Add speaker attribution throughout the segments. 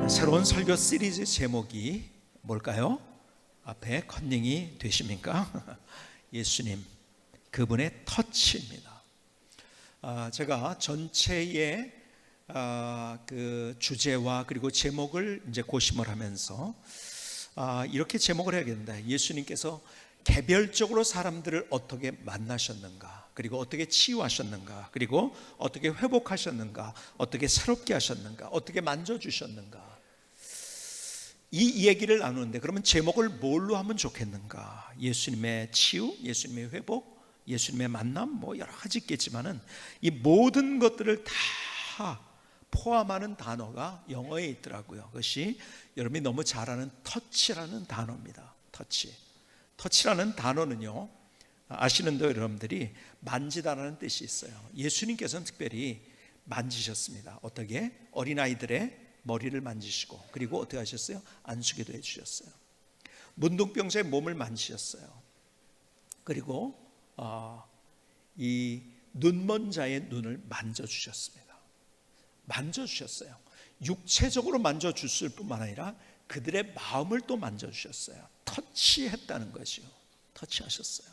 Speaker 1: 새로운 설교 시리즈 제목이 뭘까요? 앞에 컨닝이 되십니까? 예수님, 그분의 터치입니다. 제가 전체의 그 주제와 그리고 제목을 이제 고심을 하면서 이렇게 제목을 해야겠다. 예수님께서 개별적으로 사람들을 어떻게 만나셨는가, 그리고 어떻게 치유하셨는가, 그리고 어떻게 회복하셨는가, 어떻게 새롭게 하셨는가, 어떻게 만져주셨는가, 이 얘기를 나누는데, 그러면 제목을 뭘로 하면 좋겠는가? 예수님의 치유, 예수님의 회복, 예수님의 만남, 뭐 여러 가지 있겠지만은 이 모든 것들을 다 포함하는 단어가 영어에 있더라고요. 그것이 여러분이 너무 잘 아는 터치라는 단어입니다. 터치라는 단어는요, 아시는 대로 여러분들이 만지다라는 뜻이 있어요. 예수님께서는 특별히 만지셨습니다. 어떻게? 어린아이들의 머리를 만지시고, 그리고 어떻게 하셨어요? 안수기도 해주셨어요. 문둥병자의 몸을 만지셨어요. 그리고 이 눈먼 자의 눈을 만져주셨습니다. 만져주셨어요. 육체적으로 만져주실 뿐만 아니라 그들의 마음을 또 만져주셨어요. 터치했다는 것이요. 터치하셨어요.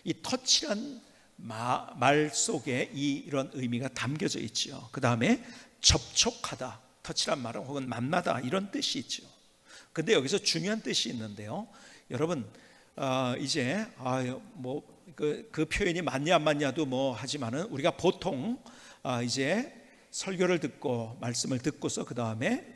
Speaker 1: 이 터치란 말 속에 이런 의미가 담겨져 있죠. 그 다음에 접촉하다, 터치란 말은 혹은 만나다, 이런 뜻이 있죠. 근데 여기서 중요한 뜻이 있는데요, 여러분 이제 그 표현이 맞냐 안 맞냐도 뭐 하지만은 우리가 보통 이제 설교를 듣고 말씀을 듣고서 그 다음에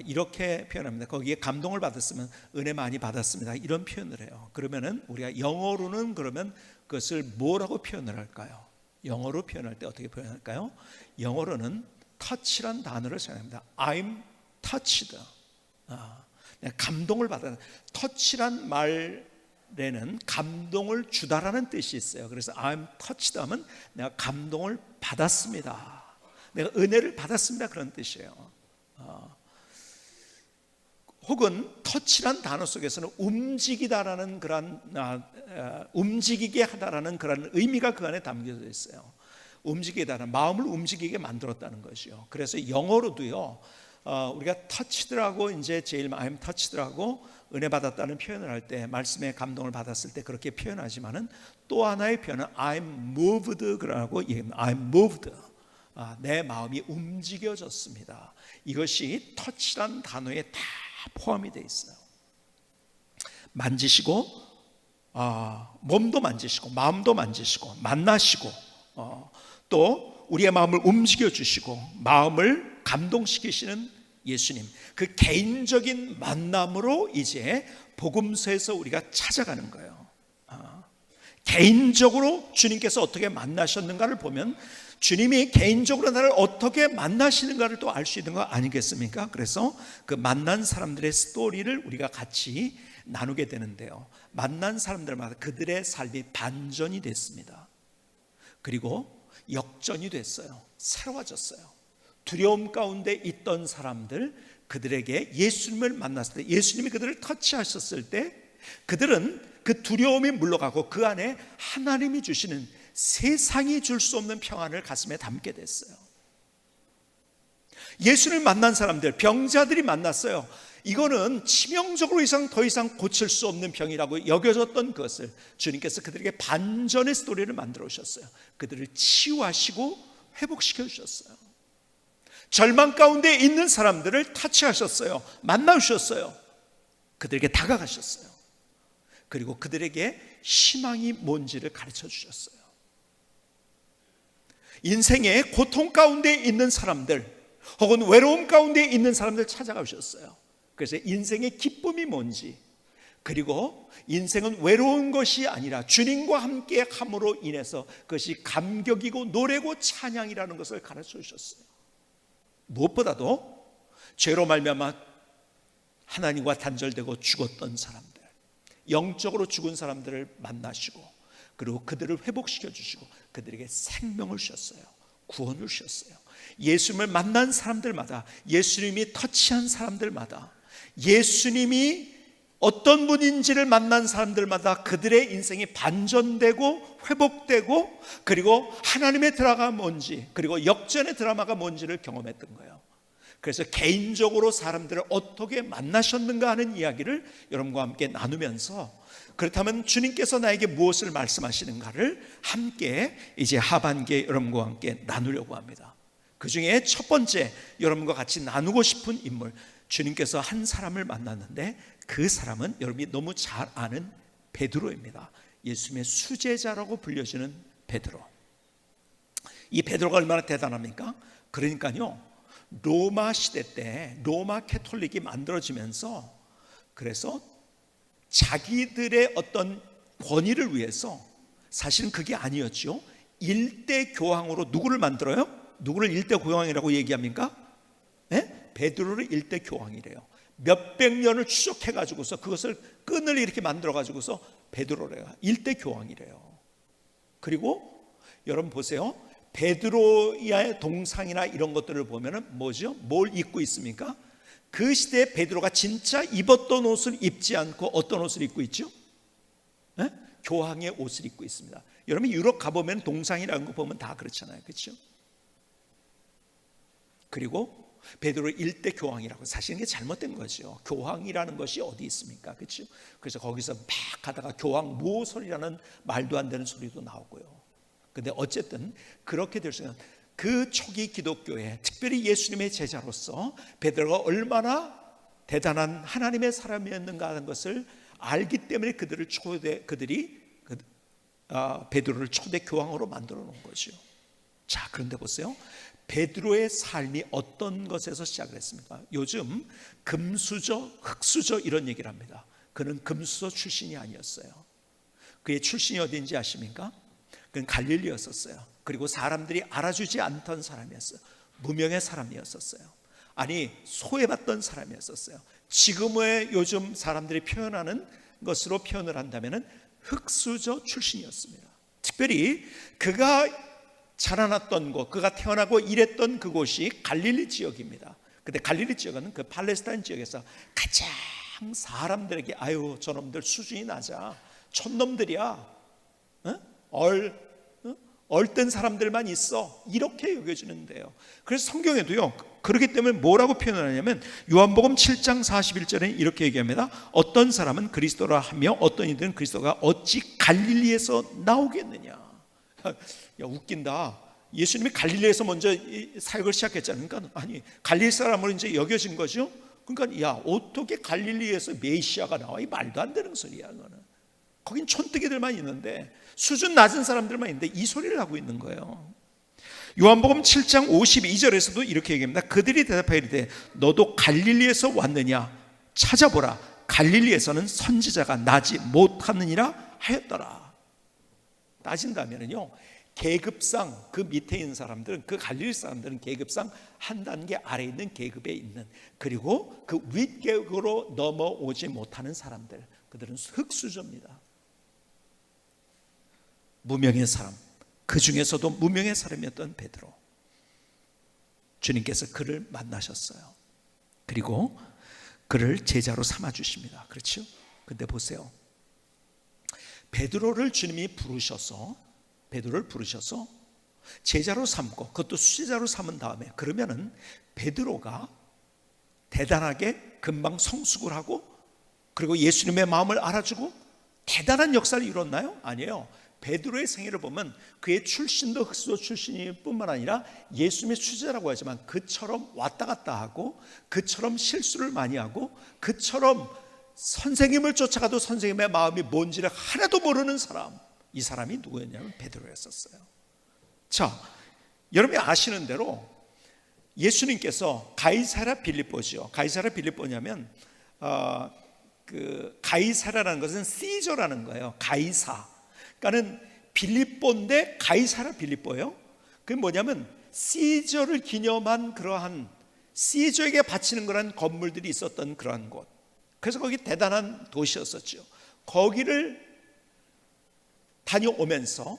Speaker 1: 이렇게 표현합니다. 거기에 감동을 받았으면 은혜 많이 받았습니다, 이런 표현을 해요. 그러면은 우리가 영어로는 그러면 그것을 뭐라고 표현을 할까요? 영어로 표현할 때 어떻게 표현할까요? 영어로는 touch란 단어를 사용합니다. I'm touched. 내가 감동을 받아. touch란 말에는 감동을 주다라는 뜻이 있어요. 그래서 I'm touched 하면 내가 감동을 받았습니다, 내가 은혜를 받았습니다, 그런 뜻이에요. 혹은 터치란 단어 속에서는 움직이다라는 그런 움직이게 하다라는 그런 의미가 그 안에 담겨져 있어요. 움직이다는 마음을 움직이게 만들었다는 것이요. 그래서 영어로도요, 우리가 터치드라고 이제 제일 I'm touched라고 은혜 받았다는 표현을 할 때, 말씀에 감동을 받았을 때 그렇게 표현하지만은 또 하나의 표현은 I'm moved라고 I'm moved. 내 마음이 움직여졌습니다. 이것이 터치란 단어에 다 포함이 되어 있어요. 만지시고, 몸도 만지시고, 마음도 만지시고, 만나시고, 또 우리의 마음을 움직여 주시고 마음을 감동시키시는 예수님, 그 개인적인 만남으로 이제 복음서에서 우리가 찾아가는 거예요. 개인적으로 주님께서 어떻게 만나셨는가를 보면 주님이 개인적으로 나를 어떻게 만나시는가를 또 알 수 있는 거 아니겠습니까? 그래서 그 만난 사람들의 스토리를 우리가 같이 나누게 되는데요, 만난 사람들마다 그들의 삶이 반전이 됐습니다. 그리고 역전이 됐어요. 새로워졌어요. 두려움 가운데 있던 사람들, 그들에게 예수님을 만났을 때, 예수님이 그들을 터치하셨을 때 그들은 그 두려움이 물러가고 그 안에 하나님이 주시는 세상이 줄 수 없는 평안을 가슴에 담게 됐어요. 예수님을 만난 사람들, 병자들이 만났어요. 이거는 치명적으로 더 이상 고칠 수 없는 병이라고 여겨졌던 것을 주님께서 그들에게 반전의 스토리를 만들어 오셨어요. 그들을 치유하시고 회복시켜 주셨어요. 절망 가운데 있는 사람들을 터치하셨어요. 만나 주셨어요. 그들에게 다가가셨어요. 그리고 그들에게 희망이 뭔지를 가르쳐 주셨어요. 인생의 고통 가운데 있는 사람들, 혹은 외로움 가운데 있는 사람들 찾아가셨어요. 그래서 인생의 기쁨이 뭔지, 그리고 인생은 외로운 것이 아니라 주님과 함께 함으로 인해서 그것이 감격이고 노래고 찬양이라는 것을 가르쳐 주셨어요. 무엇보다도 죄로 말미암아 하나님과 단절되고 죽었던 사람들, 영적으로 죽은 사람들을 만나시고, 그리고 그들을 회복시켜 주시고 그들에게 생명을 주셨어요. 구원을 주셨어요. 예수님을 만난 사람들마다, 예수님이 터치한 사람들마다, 예수님이 어떤 분인지를 만난 사람들마다 그들의 인생이 반전되고 회복되고, 그리고 하나님의 드라마가 뭔지, 그리고 역전의 드라마가 뭔지를 경험했던 거예요. 그래서 개인적으로 사람들을 어떻게 만나셨는가 하는 이야기를 여러분과 함께 나누면서, 그렇다면 주님께서 나에게 무엇을 말씀하시는가를 함께 이제 하반기에 여러분과 함께 나누려고 합니다. 그 중에 첫 번째 여러분과 같이 나누고 싶은 인물, 주님께서 한 사람을 만났는데 그 사람은 여러분이 너무 잘 아는 베드로입니다. 예수님의 수제자라고 불려지는 베드로. 이 베드로가 얼마나 대단합니까? 그러니까요, 로마 시대 때 로마 캐톨릭이 만들어지면서, 그래서 자기들의 어떤 권위를 위해서, 사실은 그게 아니었죠, 일대 교황으로 누구를 만들어요? 누구를 일대 교황이라고 얘기합니까? 네? 베드로를 일대 교황이래요. 몇백 년을 추적해 가지고서 그것을 끈을 이렇게 만들어 가지고서 베드로래요. 일대 교황이래요. 그리고 여러분 보세요. 베드로의 동상이나 이런 것들을 보면은 뭐죠? 뭘 입고 있습니까? 그 시대에 베드로가 진짜 입었던 옷을 입지 않고 어떤 옷을 입고 있죠? 네? 교황의 옷을 입고 있습니다. 여러분 유럽 가보면 동상이라는 거 보면 다 그렇잖아요. 그렇죠? 그리고 베드로 일대 교황이라고, 사실은 이게 잘못된 거죠. 교황이라는 것이 어디 있습니까? 그렇죠? 그래서 거기서 막 하다가 교황 모설이라는 말도 안 되는 소리도 나오고요. 근데 어쨌든 그렇게 될 수 있는, 그 초기 기독교에 특별히 예수님의 제자로서 베드로가 얼마나 대단한 하나님의 사람이었는가 하는 것을 알기 때문에 그들이 베드로를 초대 교황으로 만들어 놓은 거죠. 자, 그런데 보세요. 베드로의 삶이 어떤 것에서 시작을 했습니까? 요즘 금수저, 흙수저 이런 얘기를 합니다. 그는 금수저 출신이 아니었어요. 그의 출신이 어디인지 아십니까? 그는 갈릴리였었어요. 그리고 사람들이 알아주지 않던 사람이었어요. 무명의 사람이었었어요. 아니, 소외받던 사람이었었어요. 지금의 요즘 사람들이 표현하는 것으로 표현을 한다면 흙수저 출신이었습니다. 특별히 그가 자라났던 곳, 그가 태어나고 일했던 그곳이 갈릴리 지역입니다. 근데 갈릴리 지역은 그 팔레스타인 지역에서 가장 사람들에게, 아유 저놈들 수준이 낮아, 촌놈들이야, 얼뜬 사람들만 있어, 이렇게 여겨지는데요. 그래서 성경에도요, 그렇기 때문에 뭐라고 표현하냐면 요한복음 7장 41절에 이렇게 얘기합니다. 어떤 사람은 그리스도라 하며 어떤 이들은 그리스도가 어찌 갈릴리에서 나오겠느냐. 야, 웃긴다. 예수님이 갈릴리에서 먼저 사역을 시작했잖아요. 그러니까 아니, 갈릴리 사람으로 이제 여겨진 거죠. 그러니까 야, 어떻게 갈릴리에서 메시아가 나와? 이 말도 안 되는 소리야. 그거는. 거긴 촌뜨기들만 있는데, 수준 낮은 사람들만 있는데 이 소리를 하고 있는 거예요. 요한복음 7장 52절에서도 이렇게 얘기합니다. 그들이 대답하여 이르되 너도 갈릴리에서 왔느냐? 찾아보라. 갈릴리에서는 선지자가 나지 못하느니라 하였더라. 따진다면요, 계급상 그 밑에 있는 사람들은, 그 갈릴리 사람들은 계급상 한 단계 아래 있는 계급에 있는, 그리고 그 윗계급으로 넘어오지 못하는 사람들, 그들은 흙수저입니다. 무명의 사람, 그 중에서도 무명의 사람이었던 베드로, 주님께서 그를 만나셨어요. 그리고 그를 제자로 삼아 주십니다. 그렇죠? 근데 보세요, 베드로를 주님이 베드로를 부르셔서 제자로 삼고, 그것도 수제자로 삼은 다음에, 그러면은 베드로가 대단하게 금방 성숙을 하고, 그리고 예수님의 마음을 알아주고 대단한 역사를 이뤘나요? 아니에요. 베드로의 생애를 보면 그의 출신도 흙수저 출신일 뿐만 아니라 예수님의 수제자라고 하지만 그처럼 왔다 갔다 하고, 그처럼 실수를 많이 하고, 그처럼 선생님을 쫓아가도 선생님의 마음이 뭔지를 하나도 모르는 사람, 이 사람이 누구였냐면 베드로였었어요. 자, 여러분이 아시는 대로 예수님께서 가이사랴 빌립보죠. 가이사랴 빌립보냐면 그 가이사랴라는 것은 시저라는 거예요. 가이사. 그러니까는 빌립보인데 가이사랴 빌립보예요. 그게 뭐냐면 시저를 기념한 그러한, 시저에게 바치는 그런 건물들이 있었던 그러한 곳. 그래서 거기 대단한 도시였었죠. 거기를 다녀오면서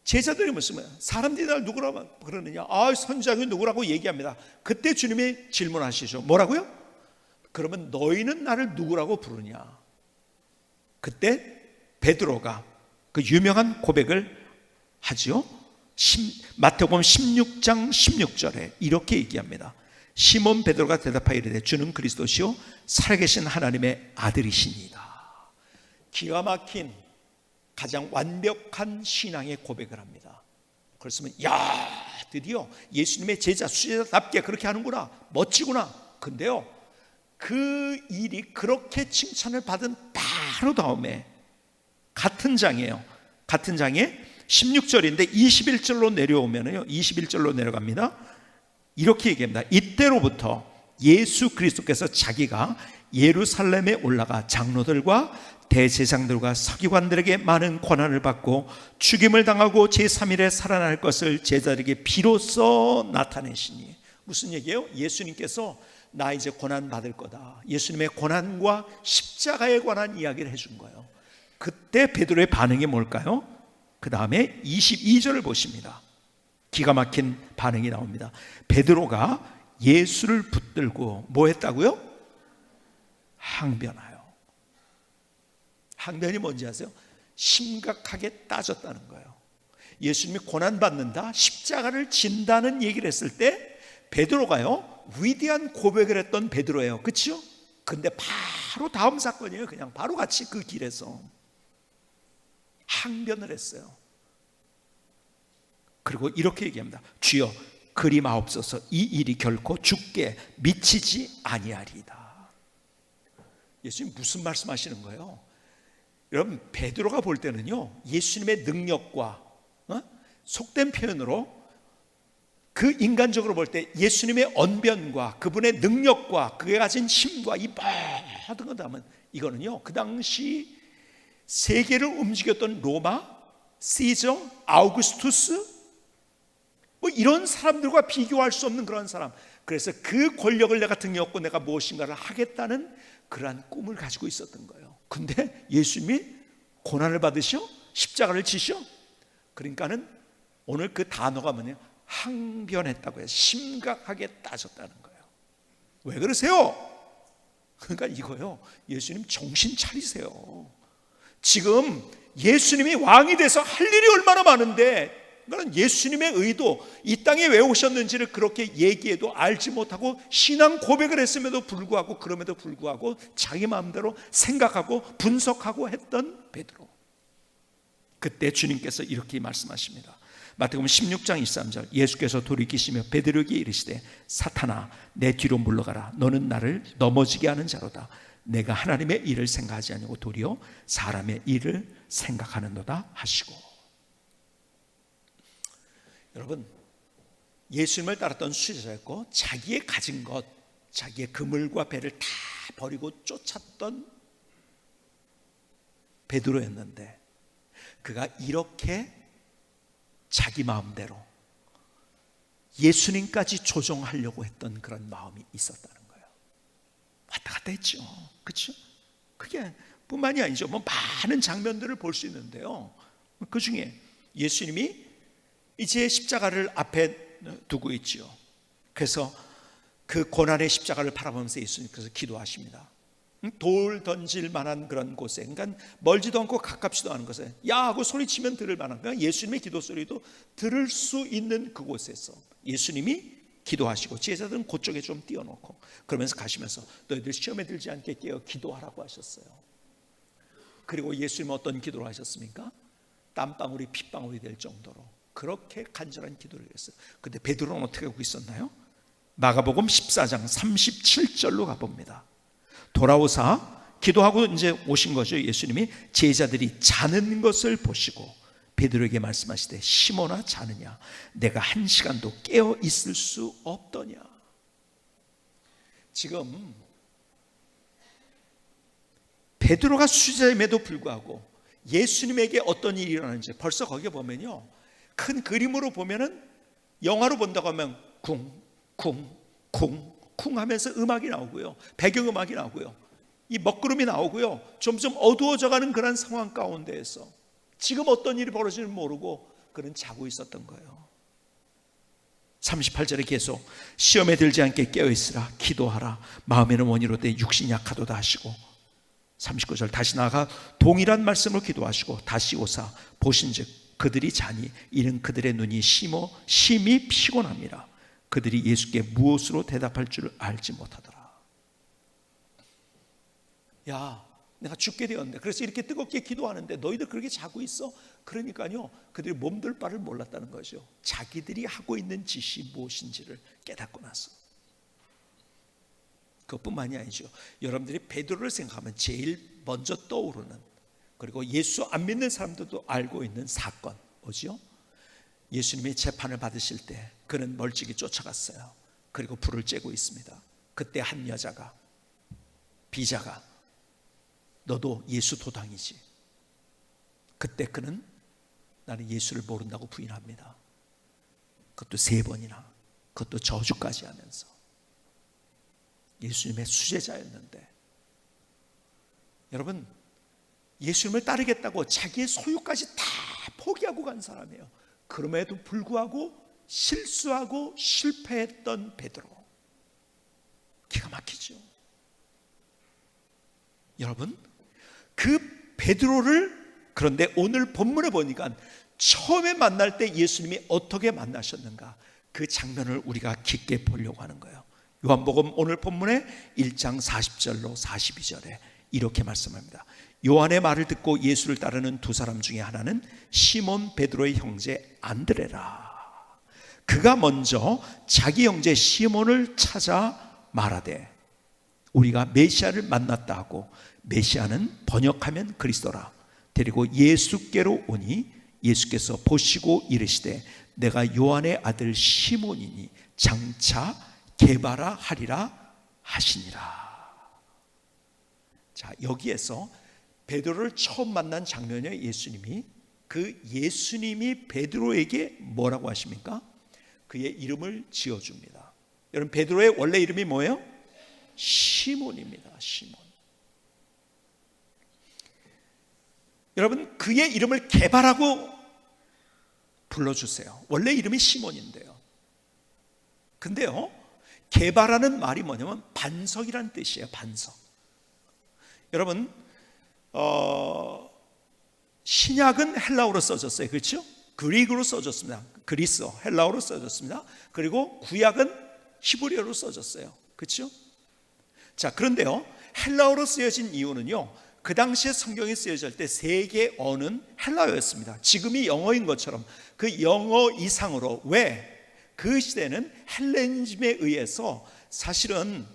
Speaker 1: 제자들이 무슨 말이야? 사람들이 날 누구라고 그러느냐? 선지자가 누구라고 얘기합니다. 그때 주님이 질문하시죠. 뭐라고요? 그러면 너희는 나를 누구라고 부르냐? 그때 베드로가 그 유명한 고백을 하지요. 마태복음 16장 16절에 이렇게 얘기합니다. 시몬 베드로가 대답하여 이르되 주는 그리스도시요 살아계신 하나님의 아들이시니이다. 기가 막힌 가장 완벽한 신앙의 고백을 합니다. 그렇으면 야, 드디어 예수님의 제자 수제자답게 그렇게 하는구나, 멋지구나. 근데요, 그 일이 그렇게 칭찬을 받은 바로 다음에 같은 장이에요. 같은 장에 16절인데 21절로 내려오면요, 21절로 내려갑니다. 이렇게 얘기합니다. 이때로부터 예수 그리스도께서 자기가 예루살렘에 올라가 장로들과 대제사장들과 서기관들에게 많은 고난을 받고 죽임을 당하고 제3일에 살아날 것을 제자들에게 비로소 나타내시니. 무슨 얘기예요? 예수님께서 나 이제 고난 받을 거다, 예수님의 고난과 십자가에 관한 이야기를 해준 거예요. 그때 베드로의 반응이 뭘까요? 그 다음에 22절을 보십니다. 기가 막힌 반응이 나옵니다. 베드로가 예수를 붙들고 뭐 했다고요? 항변하여. 항변이 뭔지 아세요? 심각하게 따졌다는 거예요. 예수님이 고난받는다, 십자가를 진다는 얘기를 했을 때 베드로가요, 위대한 고백을 했던 베드로예요. 그렇죠? 근데 바로 다음 사건이에요. 그냥 바로 같이 그 길에서 항변을 했어요. 그리고 이렇게 얘기합니다. 주여 그리 마옵소서, 이 일이 결코 죽게 미치지 아니하리이다. 예수님 무슨 말씀하시는 거예요? 여러분, 베드로가 볼 때는요, 예수님의 능력과 속된 표현으로 그 인간적으로 볼 때 예수님의 언변과 그분의 능력과 그게 가진 힘과 이 모든 것 하면 이거는요, 그 당시 세계를 움직였던 로마, 시저, 아우구스투스, 뭐 이런 사람들과 비교할 수 없는 그런 사람. 그래서 그 권력을 내가 등에 업고 내가 무엇인가를 하겠다는 그러한 꿈을 가지고 있었던 거예요. 근데 예수님이 고난을 받으셔? 십자가를 지셔? 그러니까는 오늘 그 단어가 뭐냐? 항변했다고 해요. 심각하게 따졌다는 거예요. 왜 그러세요? 그러니까 이거요, 예수님 정신 차리세요. 지금 예수님이 왕이 돼서 할 일이 얼마나 많은데, 그러니까 예수님의 의도, 이 땅에 왜 오셨는지를 그렇게 얘기해도 알지 못하고 신앙 고백을 했음에도 불구하고, 그럼에도 불구하고 자기 마음대로 생각하고 분석하고 했던 베드로. 그때 주님께서 이렇게 말씀하십니다. 마태복음 16장 23절, 예수께서 돌이키시며 베드로에게 이르시되 사탄아 내 뒤로 물러가라, 너는 나를 넘어지게 하는 자로다. 내가 하나님의 일을 생각하지 아니하고 도리어 사람의 일을 생각하는도다 하시고. 여러분, 예수님을 따랐던 수제자였고 자기의 가진 것, 자기의 그물과 배를 다 버리고 쫓았던 베드로였는데, 그가 이렇게 자기 마음대로 예수님까지 조종하려고 했던 그런 마음이 있었다는 거예요. 왔다 갔다 했죠. 그렇죠? 그게 뿐만이 아니죠. 뭐 많은 장면들을 볼 수 있는데요, 그 중에 예수님이 이제 십자가를 앞에 두고 있지요. 그래서 그 고난의 십자가를 바라보면서 예수님께서 기도하십니다. 돌 던질 만한 그런 곳에, 그러니까 멀지도 않고 가깝지도 않은 곳에 야 하고 소리치면 들을 만한, 그러니까 예수님의 기도 소리도 들을 수 있는 그곳에서 예수님이 기도하시고 제자들은 그쪽에 좀 띄워놓고 그러면서 가시면서 너희들 시험에 들지 않게 깨어 기도하라고 하셨어요. 그리고 예수님은 어떤 기도를 하셨습니까? 땀방울이 핏방울이 될 정도로 그렇게 간절한 기도를 했어요. 근데 베드로는 어떻게 하고 있었나요? 마가복음 14장 37절로 가봅니다. 돌아오사 기도하고 이제 오신 거죠. 예수님이 제자들이 자는 것을 보시고 베드로에게 말씀하시되 시몬아 자느냐, 내가 한 시간도 깨어 있을 수 없더냐. 지금 베드로가 수제자임에도 불구하고 예수님에게 어떤 일이 일어나는지 벌써 거기에 보면요, 큰 그림으로 보면은, 영화로 본다고 하면 쿵 하면서 음악이 나오고요, 배경음악이 나오고요, 이 먹구름이 나오고요, 점점 어두워져가는 그런 상황 가운데에서 지금 어떤 일이 벌어지는지 모르고 그는 자고 있었던 거예요. 38절에 계속 시험에 들지 않게 깨어있으라, 기도하라, 마음에는 원이로되 육신이 약하도다 하시고, 39절 다시 나아가 동일한 말씀으로 기도하시고 다시 오사 보신즉 그들이 자니 이는 그들의 눈이 심히 피곤합니다. 그들이 예수께 무엇으로 대답할 줄 알지 못하더라. 야, 내가 죽게 되었는데 그래서 이렇게 뜨겁게 기도하는데 너희들 그렇게 자고 있어? 그러니까요, 그들이 몸둘 바를 몰랐다는 거죠. 자기들이 하고 있는 짓이 무엇인지를 깨닫고 나서. 그것뿐만이 아니죠. 여러분들이 베드로를 생각하면 제일 먼저 떠오르는, 그리고 예수 안 믿는 사람들도 알고 있는 사건 뭐죠? 예수님이 재판을 받으실 때 그는 멀찍이 쫓아갔어요. 그리고 불을 쬐고 있습니다. 그때 한 여자가, 비자가, 너도 예수 도당이지? 그때 그는 나는 예수를 모른다고 부인합니다. 그것도 3번이나, 그것도 저주까지 하면서. 예수님의 수제자였는데, 여러분, 예수님을 따르겠다고 자기의 소유까지 다 포기하고 간 사람이에요. 그럼에도 불구하고 실수하고 실패했던 베드로, 기가 막히죠. 여러분, 그 베드로를, 그런데 오늘 본문에 보니까 처음에 만날 때 예수님이 어떻게 만나셨는가, 그 장면을 우리가 깊게 보려고 하는 거예요. 요한복음 오늘 본문에 1장 40절로 42절에 이렇게 말씀합니다. 요한의 말을 듣고 예수를 따르는 두 사람 중에 하나는 시몬 베드로의 형제 안드레라. 그가 먼저 자기 형제 시몬을 찾아 말하되 우리가 메시아를 만났다 하고, 메시아는 번역하면 그리스도라. 데리고 예수께로 오니 예수께서 보시고 이르시되 내가 요한의 아들 시몬이니 장차 게바라 하리라 하시니라. 자, 여기에서 베드로를 처음 만난 장면에 예수님이, 그 예수님이 베드로에게 뭐라고 하십니까? 그의 이름을 지어줍니다. 여러분, 베드로의 원래 이름이 뭐예요? 시몬입니다. 시몬. 여러분, 그의 이름을 게바라고 불러주세요. 원래 이름이 시몬인데요. 근데요, 게바라는 말이 뭐냐면 반석이라는 뜻이에요. 반석. 여러분, 신약은 헬라어로 써졌어요. 그렇죠? 그리그로 써졌습니다. 그리스어, 헬라어로 써졌습니다. 그리고 구약은 히브리어로 써졌어요. 그렇죠? 자, 그런데요, 헬라어로 쓰여진 이유는요, 그 당시에 성경이 쓰여질 때 세계 언어는 헬라어였습니다. 지금이 영어인 것처럼 그 영어 이상으로. 왜? 그 시대는 헬레니즘에 의해서 사실은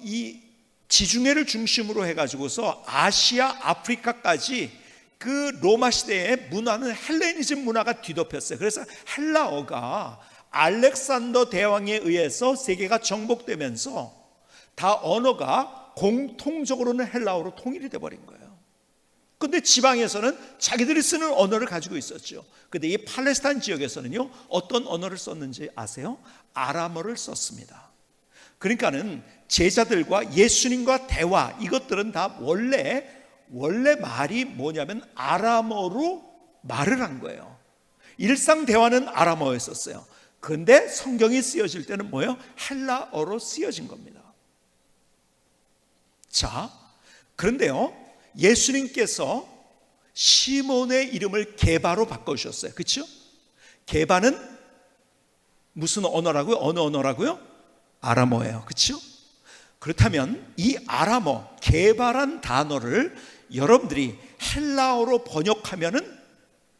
Speaker 1: 이 지중해를 중심으로 해가지고서 아시아, 아프리카까지 그 로마 시대의 문화는 헬레니즘 문화가 뒤덮였어요. 그래서 헬라어가 알렉산더 대왕에 의해서 세계가 정복되면서 다 언어가 공통적으로는 헬라어로 통일이 돼버린 거예요. 그런데 지방에서는 자기들이 쓰는 언어를 가지고 있었죠. 그런데 이 팔레스타인 지역에서는요, 어떤 언어를 썼는지 아세요? 아람어를 썼습니다. 그러니까는 제자들과 예수님과 대화, 이것들은 다 원래 말이 뭐냐면 아람어로 말을 한 거예요. 일상 대화는 아람어였었어요. 그런데 성경이 쓰여질 때는 뭐예요? 헬라어로 쓰여진 겁니다. 자, 그런데요, 예수님께서 시몬의 이름을 게바로 바꿔주셨어요. 그렇죠? 게바는 무슨 언어라고요? 어느 언어라고요? 아람어예요. 그렇죠? 그렇다면 이 아람어, 게바란 단어를 여러분들이 헬라어로 번역하면은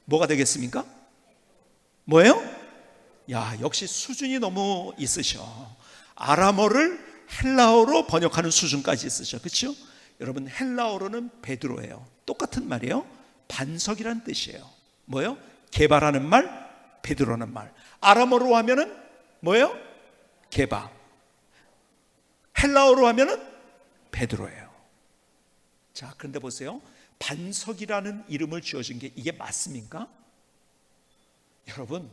Speaker 1: 뭐가 되겠습니까? 뭐예요? 야, 역시 수준이 너무 있으셔. 아람어를 헬라어로 번역하는 수준까지 있으셔. 그렇죠? 여러분, 헬라어로는 베드로예요. 똑같은 말이에요. 반석이란 뜻이에요. 뭐예요? 게바라는 말, 베드로라는 말. 아람어로 하면은 뭐예요? 게바. 헬라어로 하면은 베드로예요. 자, 그런데 보세요. 반석이라는 이름을 지어준 게 이게 맞습니까? 여러분,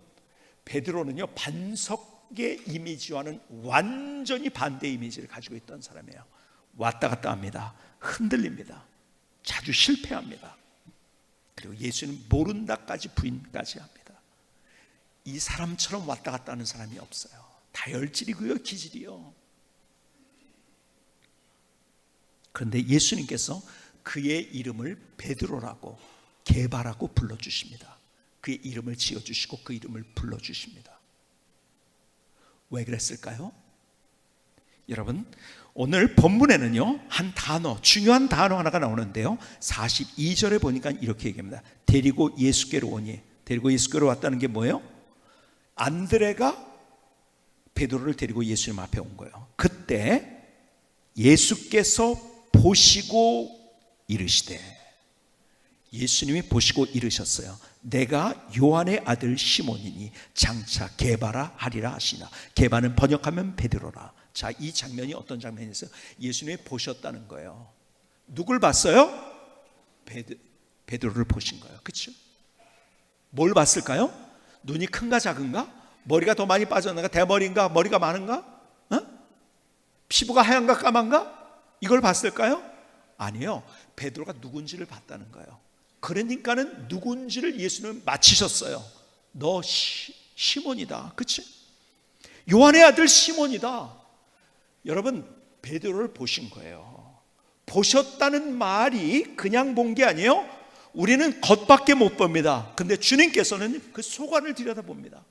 Speaker 1: 베드로는요, 반석의 이미지와는 완전히 반대 이미지를 가지고 있던 사람이에요. 왔다 갔다 합니다. 흔들립니다. 자주 실패합니다. 그리고 예수는 모른다까지 부인까지 합니다. 이 사람처럼 왔다 갔다 하는 사람이 없어요. 다혈질이고요, 기질이요. 그런데 예수님께서 그의 이름을 베드로라고, 게바라고 불러주십니다. 그의 이름을 지어주시고 그 이름을 불러주십니다. 왜 그랬을까요? 여러분, 오늘 본문에는요 한 단어, 중요한 단어 하나가 나오는데요 42절에 보니까 이렇게 얘기합니다. 데리고 예수께로 오니. 데리고 예수께로 왔다는 게 뭐예요? 안드레가 베드로를 데리고 예수님 앞에 온 거예요. 그때 예수께서 보시고 이르시되, 예수님이 보시고 이르셨어요. 내가 요한의 아들 시몬이니 장차 게바라 하리라 하시나. 게바는 번역하면 베드로라. 자, 이 장면이 어떤 장면이었어요? 예수님이 보셨다는 거예요. 누굴 봤어요? 베드로를 보신 거예요. 그렇죠? 뭘 봤을까요? 눈이 큰가 작은가? 머리가 더 많이 빠졌는가? 대머리인가? 머리가 많은가? 피부가 하얀가 까만가? 이걸 봤을까요? 아니요. 베드로가 누군지를 봤다는 거예요. 그러니까는 누군지를 예수님은 맞히셨어요. 너 시몬이다. 그치? 요한의 아들 시몬이다. 여러분, 베드로를 보신 거예요. 보셨다는 말이 그냥 본 게 아니에요. 우리는 겉밖에 못 봅니다. 근데 주님께서는 그 속안을 들여다봅니다.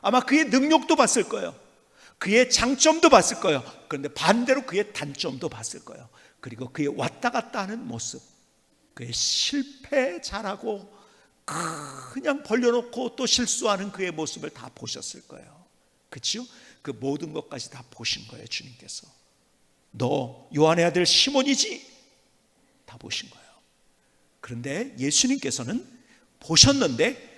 Speaker 1: 아마 그의 능력도 봤을 거예요. 그의 장점도 봤을 거예요. 그런데 반대로 그의 단점도 봤을 거예요. 그리고 그의 왔다 갔다 하는 모습, 그의 실패 잘하고 그냥 벌려놓고 또 실수하는 그의 모습을 다 보셨을 거예요. 그렇죠? 그 모든 것까지 다 보신 거예요. 주님께서. 너 요한의 아들 시몬이지? 다 보신 거예요. 그런데 예수님께서는 보셨는데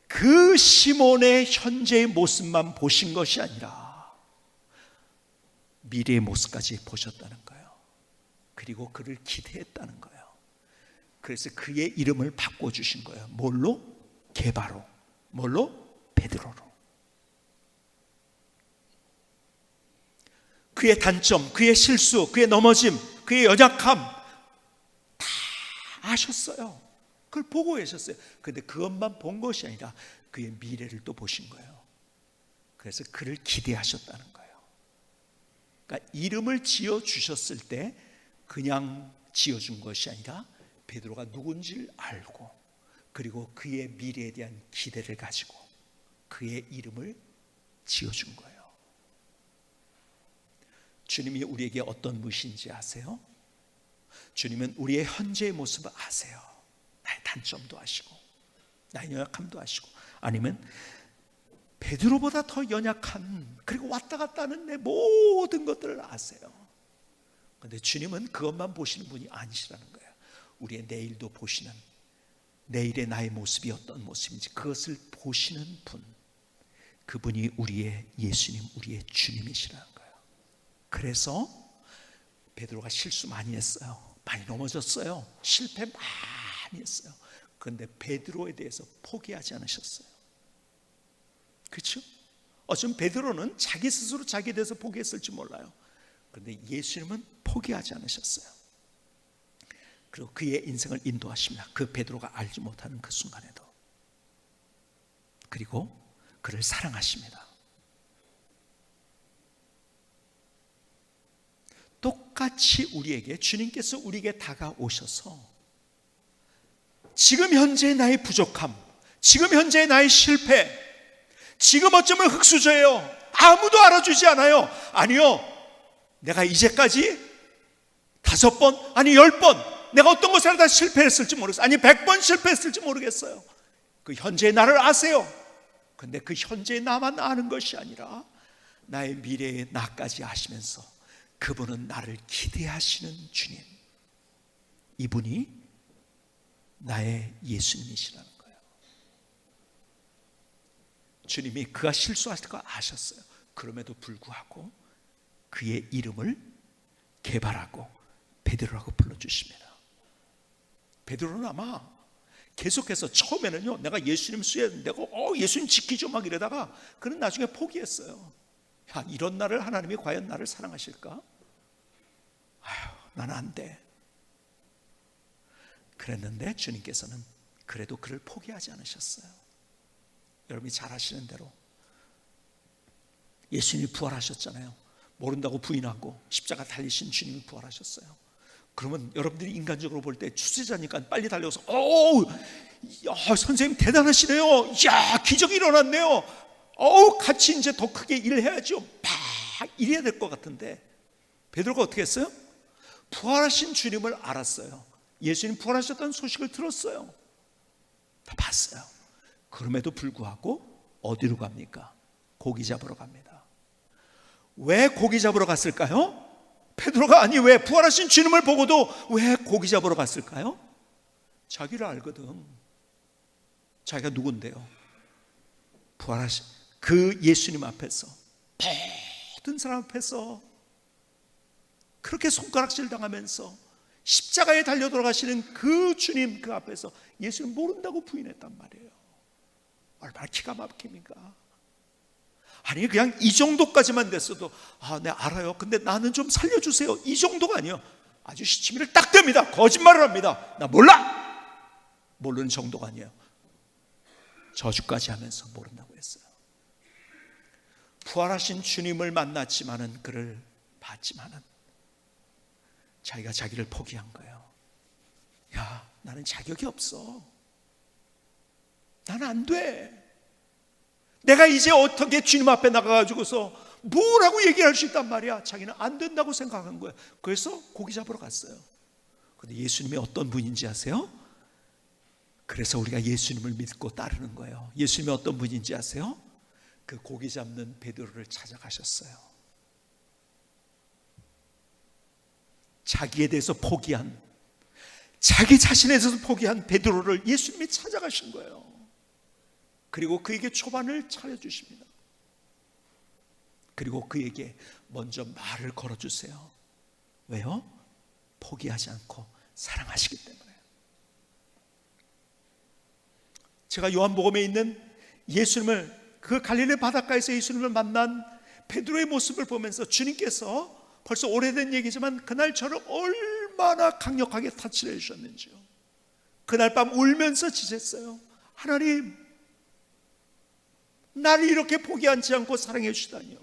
Speaker 1: 그 시몬의 현재의 모습만 보신 것이 아니라 미래의 모습까지 보셨다는 거예요. 그리고 그를 기대했다는 거예요. 그래서 그의 이름을 바꿔주신 거예요. 뭘로? 게바로. 뭘로? 베드로로. 그의 단점, 그의 실수, 그의 넘어짐, 그의 연약함 다 아셨어요. 그걸 보고 계셨어요. 그런데 그것만 본 것이 아니라 그의 미래를 또 보신 거예요. 그래서 그를 기대하셨다는 거예요. 그러니까 이름을 지어주셨을 때 그냥 지어준 것이 아니라 베드로가 누군지를 알고, 그리고 그의 미래에 대한 기대를 가지고 그의 이름을 지어준 거예요. 주님이 우리에게 어떤 분이신지 아세요? 주님은 우리의 현재의 모습을 아세요. 나의 단점도 아시고 나의 연약함도 아시고, 아니면 베드로보다 더 연약한, 그리고 왔다 갔다 하는 내 모든 것들을 아세요. 그런데 주님은 그것만 보시는 분이 아니시라는 거예요. 우리의 내일도 보시는, 내일의 나의 모습이 어떤 모습인지 그것을 보시는 분, 그분이 우리의 예수님, 우리의 주님이시라는 거예요. 그래서 베드로가 실수 많이 했어요. 많이 넘어졌어요. 실패 많이 했어요. 그런데 베드로에 대해서 포기하지 않으셨어요. 그렇죠? 어쩌면 베드로는 자기 스스로 자기에 대해서 포기했을지 몰라요. 그런데 예수님은 포기하지 않으셨어요. 그리고 그의 인생을 인도하십니다. 그 베드로가 알지 못하는 그 순간에도. 그리고 그를 사랑하십니다. 똑같이 우리에게, 주님께서 우리에게 다가오셔서 지금 현재의 나의 부족함, 지금 현재의 나의 실패, 지금 어쩌면 흙수저예요. 아무도 알아주지 않아요. 아니요, 내가 이제까지 5번, 아니 10번 내가 어떤 것을 다 실패했을지 모르겠어요. 아니 100번 실패했을지 모르겠어요. 그 현재의 나를 아세요. 근데 그 현재의 나만 아는 것이 아니라 나의 미래의 나까지 아시면서 그분은 나를 기대하시는 주님, 이분이 나의 예수님이시라는 거예요. 주님이 그가 실수하실 거 아셨어요. 그럼에도 불구하고 그의 이름을 게바라고, 베드로라고 불러주십니다. 베드로는 아마 계속해서 처음에는요, 내가 예수님 수혜되고 예수님 지키죠 막 이러다가 그는 나중에 포기했어요. 야, 이런 나를 하나님이 과연 나를 사랑하실까? 아휴, 나는 안 돼. 그랬는데 주님께서는 그래도 그를 포기하지 않으셨어요. 여러분이 잘 아시는 대로 예수님이 부활하셨잖아요. 모른다고 부인하고 십자가 달리신 주님이 부활하셨어요. 그러면 여러분들이 인간적으로 볼 때 추세자니까 빨리 달려서 선생님 대단하시네요. 야, 기적이 일어났네요. 같이 이제 더 크게 일해야죠. 막 이래야 될 것 같은데 베드로가 어떻게 했어요? 부활하신 주님을 알았어요. 예수님 부활하셨다는 소식을 들었어요. 다 봤어요. 그럼에도 불구하고 어디로 갑니까? 고기 잡으러 갑니다. 왜 고기 잡으러 갔을까요? 베드로가 왜 부활하신 주님을 보고도 왜 고기 잡으러 갔을까요? 자기를 알거든. 자기가 누군데요? 부활하신 그 예수님 앞에서, 모든 사람 앞에서 그렇게 손가락질 당하면서 십자가에 달려 돌아가시는 그 주님 그 앞에서 예수님 모른다고 부인했단 말이에요. 얼마나 기가 막힙니까? 아니 그냥 이 정도까지만 됐어도 네 알아요. 근데 나는 좀 살려주세요. 이 정도가 아니에요. 아주 시치미를 딱 댑니다. 거짓말을 합니다. 나 몰라. 모르는 정도가 아니에요. 저주까지 하면서 모른다고 했어요. 부활하신 주님을 만났지만은 그를 봤지만은 자기가 자기를 포기한 거예요. 야, 나는 자격이 없어. 나는 안 돼. 내가 이제 어떻게 주님 앞에 나가가지고서 뭐라고 얘기할 수 있단 말이야. 자기는 안 된다고 생각한 거예요. 그래서 고기 잡으러 갔어요. 근데 예수님이 어떤 분인지 아세요? 그래서 우리가 예수님을 믿고 따르는 거예요. 예수님이 어떤 분인지 아세요? 그 고기 잡는 베드로를 찾아가셨어요. 자기에 대해서 포기한, 자기 자신에 대해서 포기한 베드로를 예수님이 찾아가신 거예요. 그리고 그에게 초반을 차려주십니다. 그리고 그에게 먼저 말을 걸어주세요. 왜요? 포기하지 않고 사랑하시기 때문에. 제가 요한복음에 있는 예수님을, 그 갈릴리 바닷가에서 예수님을 만난 베드로의 모습을 보면서 주님께서 벌써 오래된 얘기지만 그날 저를 얼마나 강력하게 타치를 해주셨는지요. 그날 밤 울면서 지냈어요. 하나님, 나를 이렇게 포기하지 않고 사랑해 주시다니요.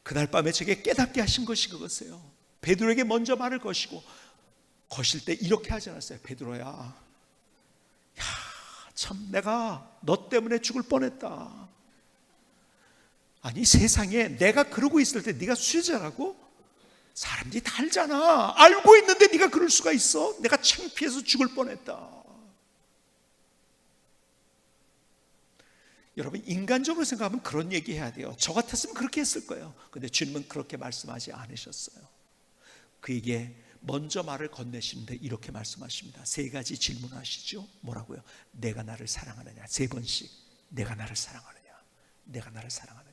Speaker 1: 그날 밤에 제게 깨닫게 하신 것이 그것이에요. 베드로에게 먼저 말을 거시고, 거실 때 이렇게 하지 않았어요. 베드로야, 참 내가 너 때문에 죽을 뻔했다. 아니 세상에 내가 그러고 있을 때 네가 수혜자라고? 사람들이 다 알잖아. 알고 있는데 네가 그럴 수가 있어? 내가 창피해서 죽을 뻔했다. 여러분, 인간적으로 생각하면 그런 얘기 해야 돼요. 저 같았으면 그렇게 했을 거예요. 근데 주님은 그렇게 말씀하지 않으셨어요. 그에게 먼저 말을 건네시는데 이렇게 말씀하십니다. 세 가지 질문하시죠. 뭐라고요? 내가 나를 사랑하느냐. 세 번씩 내가 나를 사랑하느냐, 내가 나를 사랑하느냐.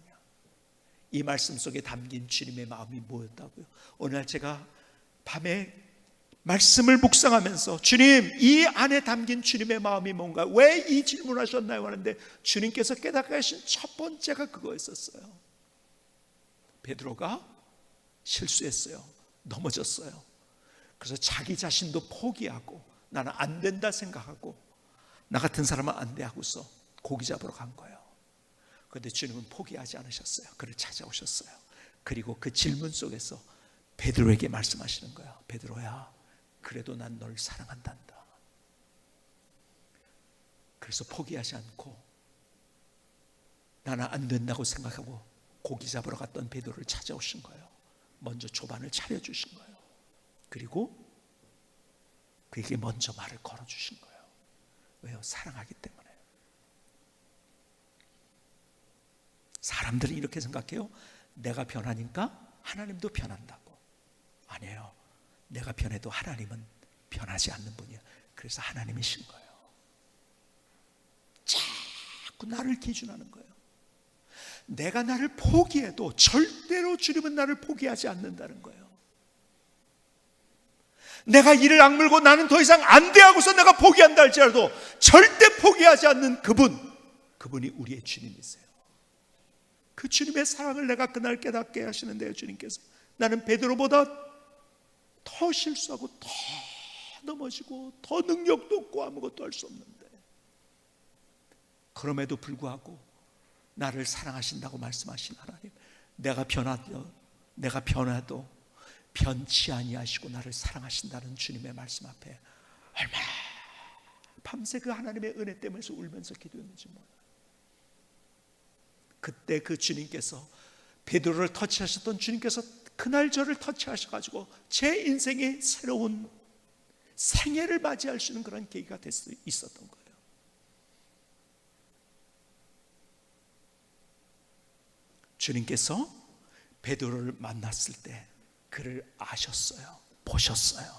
Speaker 1: 이 말씀 속에 담긴 주님의 마음이 뭐였다고요? 어느 날 제가 밤에 말씀을 묵상하면서 주님, 이 안에 담긴 주님의 마음이 뭔가, 왜 이 질문하셨나요? 하는데 주님께서 깨닫게 하신 첫 번째가 그거였었어요. 베드로가 실수했어요. 넘어졌어요. 그래서 자기 자신도 포기하고 나는 안 된다 생각하고 나 같은 사람은 안 돼 하고서 고기 잡으러 간 거예요. 그런데 주님은 포기하지 않으셨어요. 그를 찾아오셨어요. 그리고 그 질문 속에서 베드로에게 말씀하시는 거예요. 베드로야, 그래도 난 널 사랑한단다. 그래서 포기하지 않고 나는 안 된다고 생각하고 고기 잡으러 갔던 베드로를 찾아오신 거예요. 먼저 조반을 차려주신 거예요. 그리고 그에게 먼저 말을 걸어주신 거예요. 왜요? 사랑하기 때문에. 사람들은 이렇게 생각해요. 내가 변하니까 하나님도 변한다고. 아니에요. 내가 변해도 하나님은 변하지 않는 분이에요. 그래서 하나님이신 거예요. 자꾸 나를 기준하는 거예요. 내가 나를 포기해도 절대로 주님은 나를 포기하지 않는다는 거예요. 내가 이를 악물고 나는 더 이상 안 돼 하고서 내가 포기한다 할지라도 절대 포기하지 않는 그분이 우리의 주님이세요. 그 주님의 사랑을 내가 그날 깨닫게 하시는데요. 주님께서 나는 베드로보다 더 실수하고 더 넘어지고 더 능력도 없고 아무것도 할 수 없는데 그럼에도 불구하고 나를 사랑하신다고 말씀하신 하나님, 내가 변해도 변치 아니하시고 나를 사랑하신다는 주님의 말씀 앞에 얼마나 밤새 그 하나님의 은혜 때문에 울면서 기도했는지 몰라요. 그때 그 주님께서, 베드로를 터치하셨던 주님께서 그날 저를 터치하셔가지고 제 인생의 새로운 생애를 맞이할 수 있는 그런 계기가 될 수 있었던 거예요. 주님께서 베드로를 만났을 때 그를 아셨어요. 보셨어요.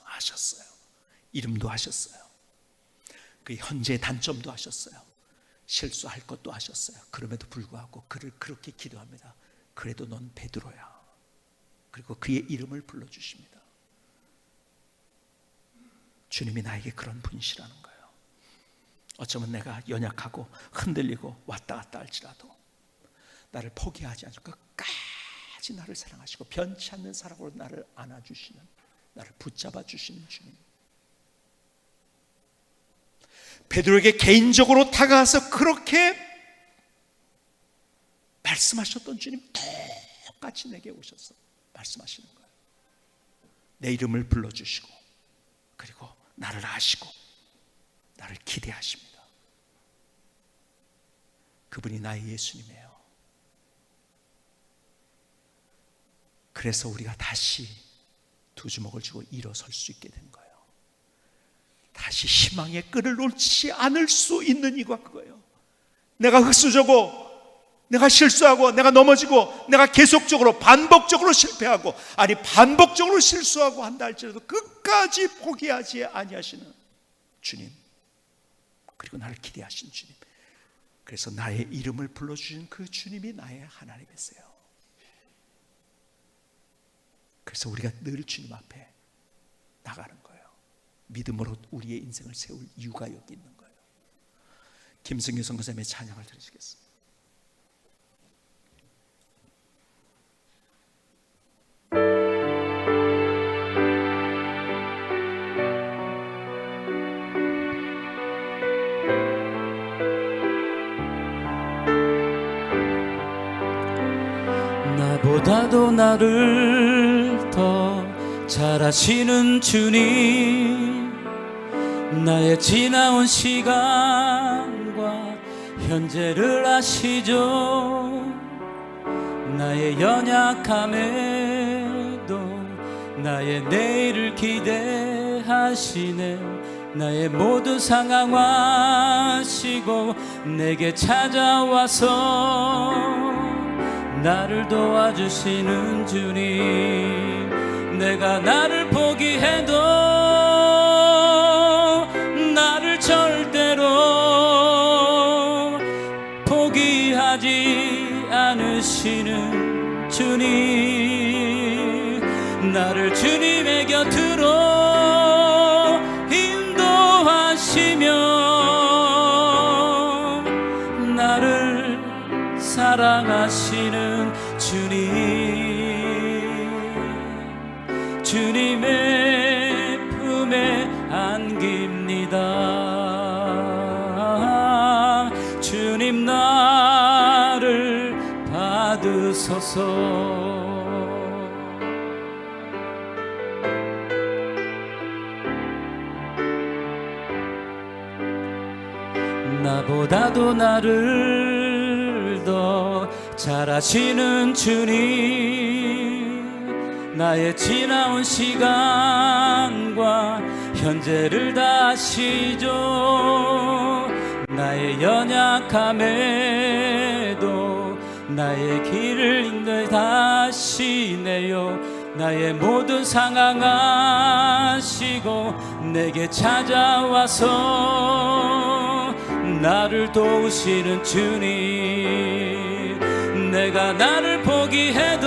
Speaker 1: 아셨어요. 이름도 아셨어요. 그 현재의 단점도 아셨어요. 실수할 것도 아셨어요. 그럼에도 불구하고 그를 그렇게 기도합니다. 그래도 넌 베드로야. 그리고 그의 이름을 불러주십니다. 주님이 나에게 그런 분이시라는 거예요. 어쩌면 내가 연약하고 흔들리고 왔다 갔다 할지라도 나를 포기하지 않고 끝까지 나를 사랑하시고 변치 않는 사랑으로 나를 안아주시는, 나를 붙잡아 주시는 주님. 베드로에게 개인적으로 다가와서 그렇게 말씀하셨던 주님 똑같이 내게 오셔서 말씀하시는 거예요. 내 이름을 불러주시고 그리고 나를 아시고 나를 기대하십니다. 그분이 나의 예수님이에요. 그래서 우리가 다시 두 주먹을 쥐고 일어설 수 있게 된 거예요. 다시 희망의 끈을 놓지 않을 수 있는 이유가 그거예요. 내가 흙수저고, 내가 실수하고, 내가 넘어지고, 내가 계속적으로 반복적으로 실패하고, 아니 반복적으로 실수하고 한다 할지라도 끝까지 포기하지 아니하시는 주님, 그리고 나를 기대하시는 주님. 그래서 나의 이름을 불러주신 그 주님이 나의 하나님이세요. 그래서 우리가 늘 주님 앞에 나가는 거예요. 믿음으로 우리의 인생을 세울 이유가 여기 있는 거예요. 김승규 선교사님의 찬양을 들으시겠습니다.
Speaker 2: 나보다도 나를 더 잘 아시는 주님, 나의 지나온 시간과 현재를 아시죠. 나의 연약함에도 나의 내일을 기대하시네. 나의 모든 상황 아시고 내게 찾아와서 나를 도와주시는 주님. 내가 나를 포기해도 나를 절대로 포기하지 않으시는 주님. 나를 주님의 곁으로 인도하시며 나를 사랑하시는 주님. 주님의 품에 안깁니다. 주님 나를 받으소서. 나보다도 나를 더 잘 아시는 주님, 나의 지나온 시간과 현재를 다 아시죠. 나의 연약함에도 나의 길을 인도하시네요. 나의 모든 상황 아시고 내게 찾아와서 나를 도우시는 주님. 내가 나를 포기해도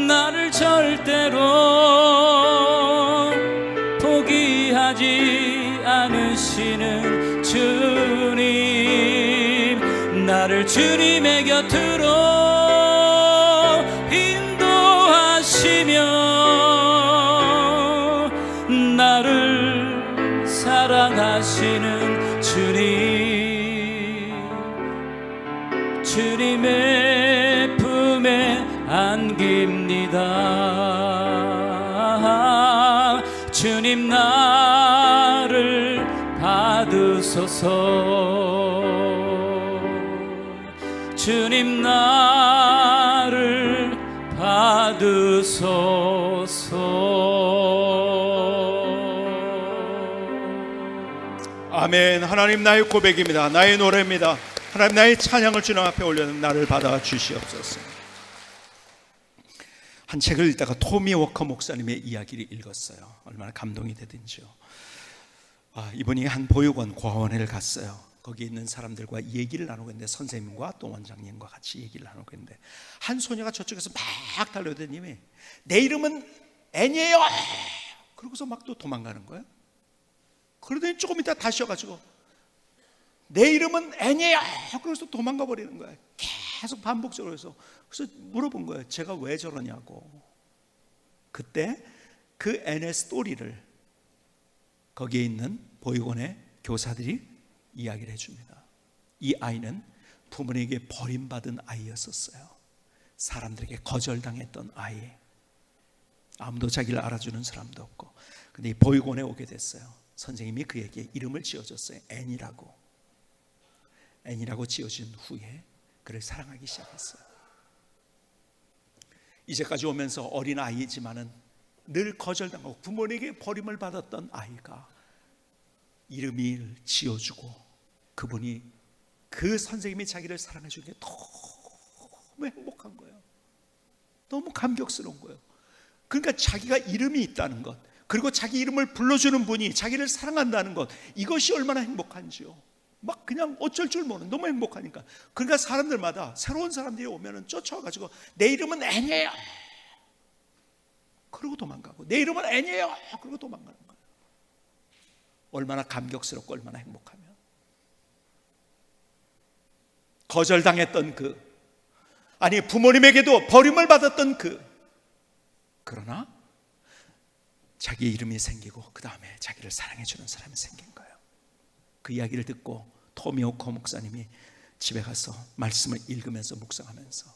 Speaker 2: 나를 절대로 포기하지 않으시는 주님. 나를 주님의 곁으로 인도하시며 나를 사랑하시는 주님. 주님의 품에 안깁니다. 주님 나를 받으소서. 주님 나를 받으소서.
Speaker 1: 아멘. 하나님, 나의 고백입니다. 나의 노래입니다. 하나님, 나의 찬양을 주님 앞에 올려놓은 나를 받아 주시옵소서. 한 책을 읽다가 토미 워커 목사님의 이야기를 읽었어요. 얼마나 감동이 되든지요. 이분이 한 보육원 고아원을 갔어요. 거기 있는 사람들과 얘기를 나누고 있는데, 선생님과 또 원장님과 같이 얘기를 나누고 있는데, 한 소녀가 저쪽에서 막 달려오더니 내 이름은 애니에요. 그러고서 막 또 도망가는 거예요. 그러더니 조금 있다 다시 와가지고 내 이름은 애니에요. 그래서 도망가 버리는 거예요. 계속 반복적으로 해서. 그래서 물어본 거예요. 제가 왜 저러냐고. 그때 그 애의 스토리를 거기에 있는 보육원의 교사들이 이야기를 해줍니다. 이 아이는 부모에게 버림받은 아이였었어요. 사람들에게 거절당했던 아이. 아무도 자기를 알아주는 사람도 없고. 근데 이 보육원에 오게 됐어요. 선생님이 그에게 이름을 지어줬어요. 애니라고. 애니라고 지어준 후에 그를 사랑하기 시작했어요. 이제까지 오면서 어린 아이지만은 늘 거절당하고 부모에게 버림을 받았던 아이가 이름을 지어주고, 그분이 그 선생님이 자기를 사랑해 주는 게 너무 행복한 거예요. 너무 감격스러운 거예요. 그러니까 자기가 이름이 있다는 것, 그리고 자기 이름을 불러주는 분이 자기를 사랑한다는 것, 이것이 얼마나 행복한지요. 막 그냥 어쩔 줄 모르는, 너무 행복하니까. 그러니까 사람들마다 새로운 사람들이 오면은 쫓아와가지고 내 이름은 애니에요. 그러고 도망가고, 내 이름은 애니에요. 그러고 도망가는 거예요. 얼마나 감격스럽고 얼마나 행복하면. 거절당했던 그, 아니 부모님에게도 버림을 받았던 그, 그러나 자기의 이름이 생기고 그 다음에 자기를 사랑해주는 사람이 생긴 거예요. 그 이야기를 듣고 토미 워커 목사님이 집에 가서 말씀을 읽으면서 묵상하면서,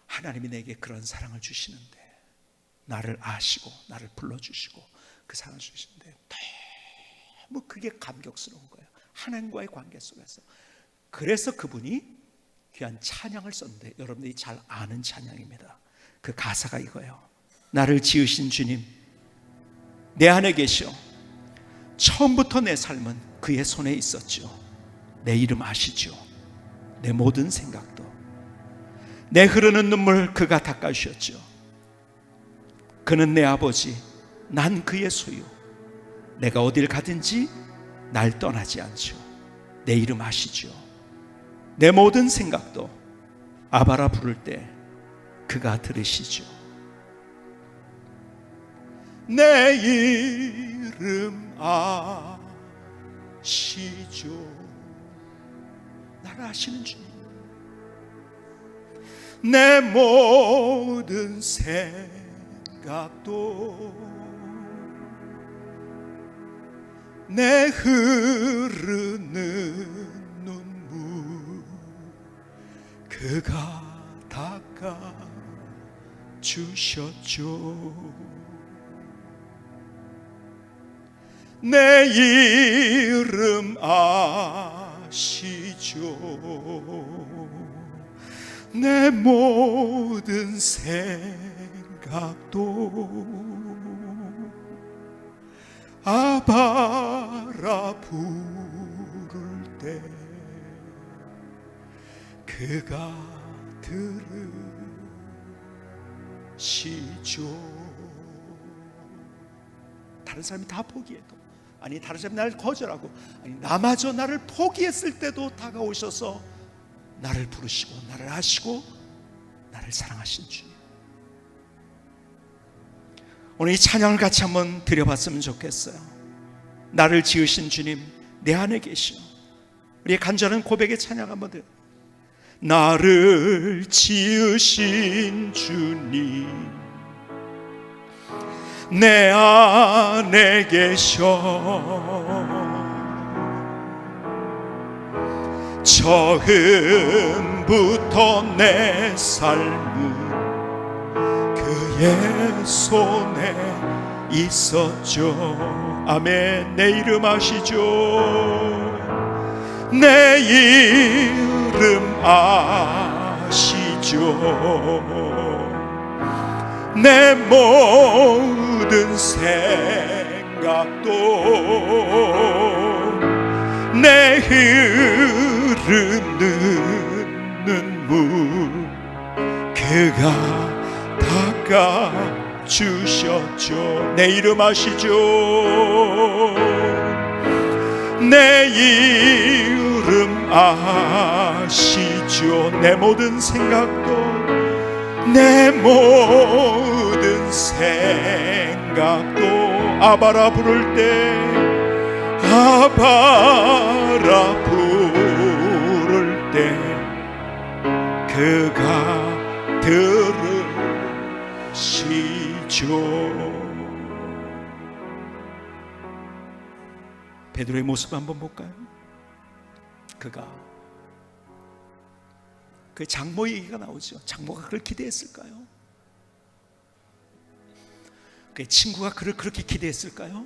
Speaker 1: 하나님이 내게 그런 사랑을 주시는데, 나를 아시고 나를 불러주시고 그 사랑을 주시는데 너무 그게 감격스러운 거예요. 하나님과의 관계 속에서. 그래서 그분이 귀한 찬양을 썼는데, 여러분들이 잘 아는 찬양입니다. 그 가사가 이거예요. 나를 지으신 주님, 내 안에 계시오. 처음부터 내 삶은 그의 손에 있었죠. 내 이름 아시죠. 내 모든 생각도, 내 흐르는 눈물 그가 닦아주셨죠. 그는 내 아버지, 난 그의 소유. 내가 어딜 가든지 날 떠나지 않죠. 내 이름 아시죠. 내 모든 생각도 아바라 부를 때 그가 들으시죠. 내 이름 아시죠. 나를 아시는 주님. 내 모든 생각도, 내 흐르는 눈물 그가 닦아 주셨죠. 내 이름 아시죠. 내 모든 생각도 아바라 부를 때 그가 들으시죠. 다른 사람이 다 포기해도, 아니 다른 사람이 나를 거절하고, 아니 나마저 나를 포기했을 때도 다가오셔서 나를 부르시고 나를 아시고 나를 사랑하신 주님. 오늘 이 찬양을 같이 한번 드려봤으면 좋겠어요. 나를 지으신 주님, 내 안에 계시오. 우리의 간절한 고백의 찬양 한번 드려. 나를 지으신 주님, 내 안에 계셔. 처음부터 내 삶은 그의 손에 있었죠. 아멘. 내 이름 아시죠? 내 이름 아시죠? 내 모든 생각도 내 흐르는 눈물 그가 닦아주셨죠. 내 이름 아시죠? 내 이름 아시죠? 내 모든 생각도 내 모든 생각도 아바라 부를 때 아바라 부를 때 그가 들으시죠. 베드로의 모습 한번 볼까요? 그가 그 장모 얘기가 나오죠. 장모가 그를 기대했을까요? 그의 친구가 그를 그렇게 기대했을까요?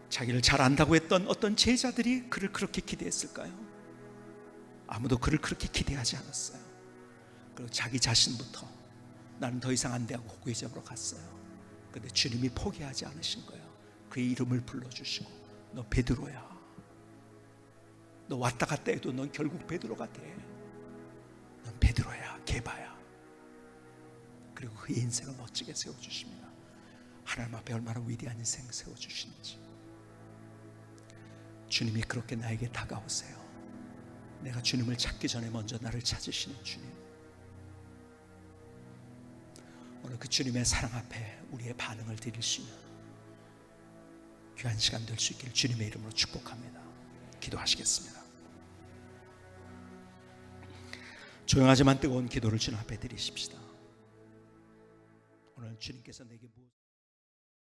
Speaker 1: 자기를 잘 안다고 했던 어떤 제자들이 그를 그렇게 기대했을까요? 아무도 그를 그렇게 기대하지 않았어요. 그리고 자기 자신부터 나는 더 이상 안 돼 하고 고개 잡으러 갔어요. 그런데 주님이 포기하지 않으신 거예요. 그의 이름을 불러주시고 너 베드로야. 너 왔다 갔다 해도 넌 결국 베드로가 돼. 넌 베드로야, 게바야. 그리고 그의 인생을 멋지게 세워주십니다. 하나님 앞에 얼마나 위대한 인생 세워주시는지. 주님이 그렇게 나에게 다가오세요. 내가 주님을 찾기 전에 먼저 나를 찾으시는 주님. 오늘 그 주님의 사랑 앞에 우리의 반응을 드릴 수 있는 귀한 시간 될 수 있기를 주님의 이름으로 축복합니다. 기도하시겠습니다. 조용하지만 뜨거운 기도를 주님 앞에 드리십시다. 오늘 주님께서 내게